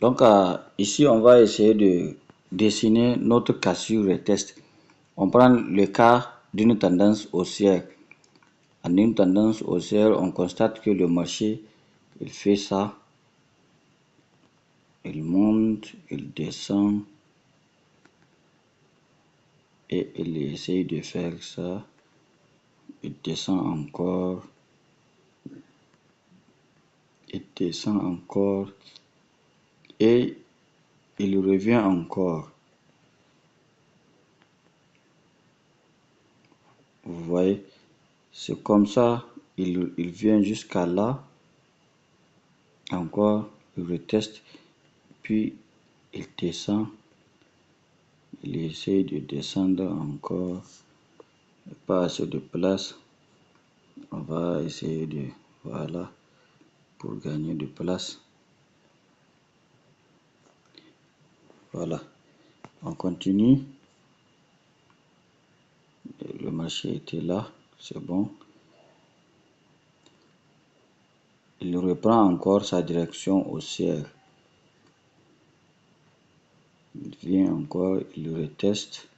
Donc, ici, on va essayer de dessiner notre cassure retest. On prend le cas d'une tendance haussière. En une tendance haussière, on constate que le marché, il fait ça. Il monte, il descend. Et il essaye de faire ça. Il descend encore. Il descend encore. Et il revient encore. Vous voyez, c'est comme ça, il vient jusqu'à là, encore, il reteste, puis il descend, il essaye de descendre encore, pas assez de place, on va essayer de, voilà, pour gagner de place, voilà, on continue, le marché était là, c'est bon. Il reprend encore sa direction haussière. Il vient encore, il reteste.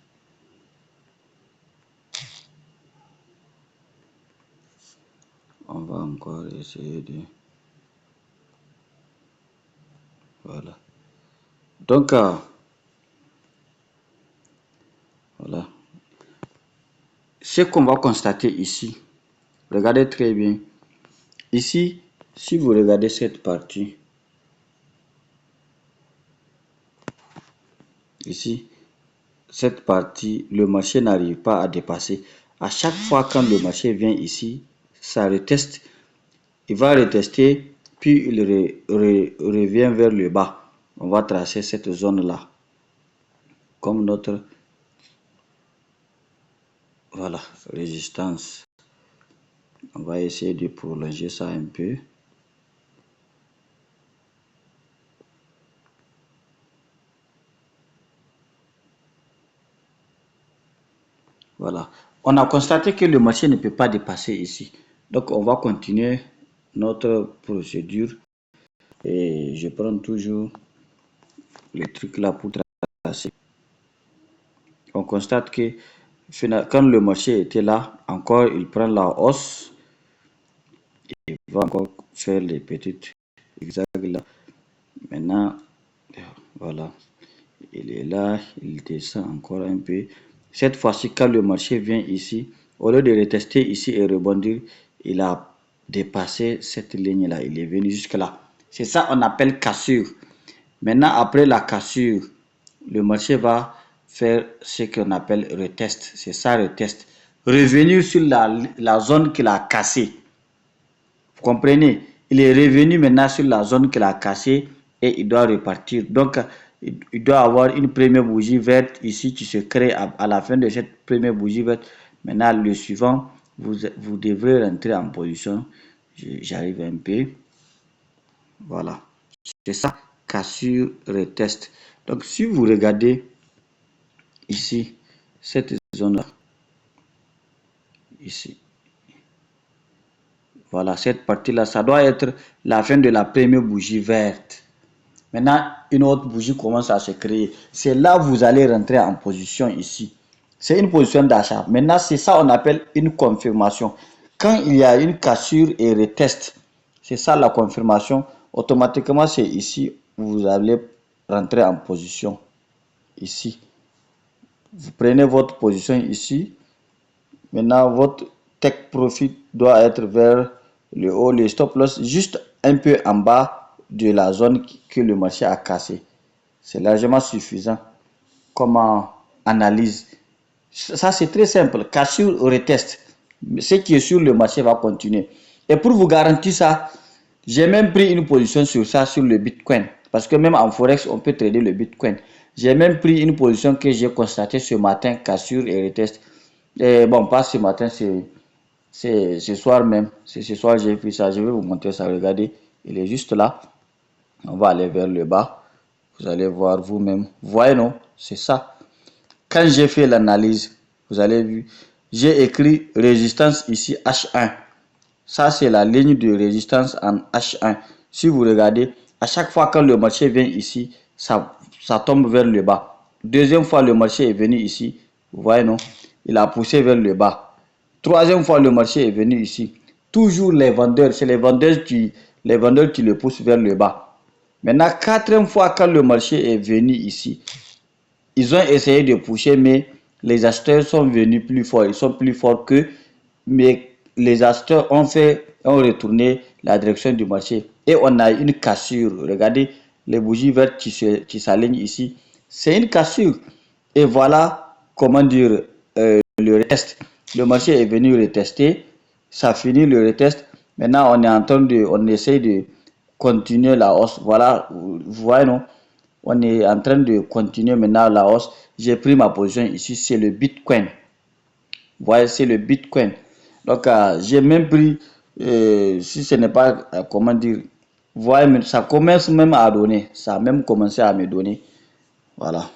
On va encore essayer de... Voilà. Donc, voilà. Ce qu'on va constater ici, regardez très bien. Ici, si vous regardez cette partie, ici, cette partie, le marché n'arrive pas à dépasser. À chaque fois quand le marché vient ici, ça reteste. Il va retester, puis il revient vers le bas. On va tracer cette zone-là comme notre, voilà, résistance. On va essayer de prolonger ça un peu. Voilà. On a constaté que le marché ne peut pas dépasser ici. Donc, on va continuer notre procédure. Et je prends toujours le truc là pour tracer. On constate que quand le marché était là, encore il prend la hausse. Il va encore faire les petites zigzags là. Maintenant, voilà. Il est là, il descend encore un peu. Cette fois-ci, quand le marché vient ici, au lieu de retester ici et rebondir, il a dépassé cette ligne-là. Il est venu jusque là. C'est ça qu'on appelle cassure. Maintenant, après la cassure, le marché va faire ce qu'on appelle retest. C'est ça, retest. Revenir sur la zone qu'il a cassée. Vous comprenez? Il est revenu maintenant sur la zone qu'il a cassée et il doit repartir. Donc, il doit avoir une première bougie verte ici qui se crée à la fin de cette première bougie verte. Maintenant, le suivant, vous devrez rentrer en position. J'arrive un peu. Voilà. C'est ça, cassure, retest. Donc, si vous regardez ici, cette zone-là, ici, voilà, cette partie-là, ça doit être la fin de la première bougie verte. Maintenant, une autre bougie commence à se créer. C'est là que vous allez rentrer en position ici. C'est une position d'achat. Maintenant, c'est ça qu'on appelle une confirmation. Quand il y a une cassure et retest, c'est ça la confirmation. Automatiquement, c'est ici où vous allez rentrer en position. Ici. Vous prenez votre position ici. Maintenant, votre take profit doit être vers le haut, le stop loss juste un peu en bas de la zone que le marché a cassé. C'est largement suffisant comme analyse. Ça, c'est très simple. Cassure, retest. Ce qui est sur le marché va continuer. Et pour vous garantir ça, j'ai même pris une position sur ça, sur le Bitcoin. Parce que même en Forex, on peut trader le Bitcoin. J'ai même pris une position que j'ai constatée ce matin, cassure et retest. Et bon, pas ce matin, c'est ce soir même. C'est ce soir j'ai pris ça. Je vais vous montrer ça. Regardez, il est juste là. On va aller vers le bas. Vous allez voir vous-même. Vous voyez, non? C'est ça. Quand j'ai fait l'analyse, vous allez vu, j'ai écrit résistance ici H1. Ça, c'est la ligne de résistance en H1. Si vous regardez, À chaque fois que le marché vient ici, ça tombe vers le bas. Deuxième fois, le marché est venu ici. Vous voyez, non? Il a poussé vers le bas. Troisième fois, le marché est venu ici. Toujours les vendeurs, c'est les vendeurs qui le poussent vers le bas. Maintenant, quatrième fois, quand le marché est venu ici, ils ont essayé de pousser, mais les acheteurs sont venus plus forts. Ils sont plus forts qu'eux, mais les acheteurs ont retourné la direction du marché. Et on a une cassure. Regardez les bougies vertes qui s'alignent ici. C'est une cassure. Et voilà, comment dire, le retest. Le marché est venu retester. Ça finit le retest. Maintenant, on essaie de continuer la hausse. Voilà, vous voyez, non? On est en train de continuer maintenant la hausse. J'ai pris ma position ici, c'est le Bitcoin. Vous voyez, c'est le Bitcoin. Donc, j'ai même pris, si ce n'est pas, comment dire, vous voyez, ça commence même à donner. Ça a même commencé à me donner. Voilà.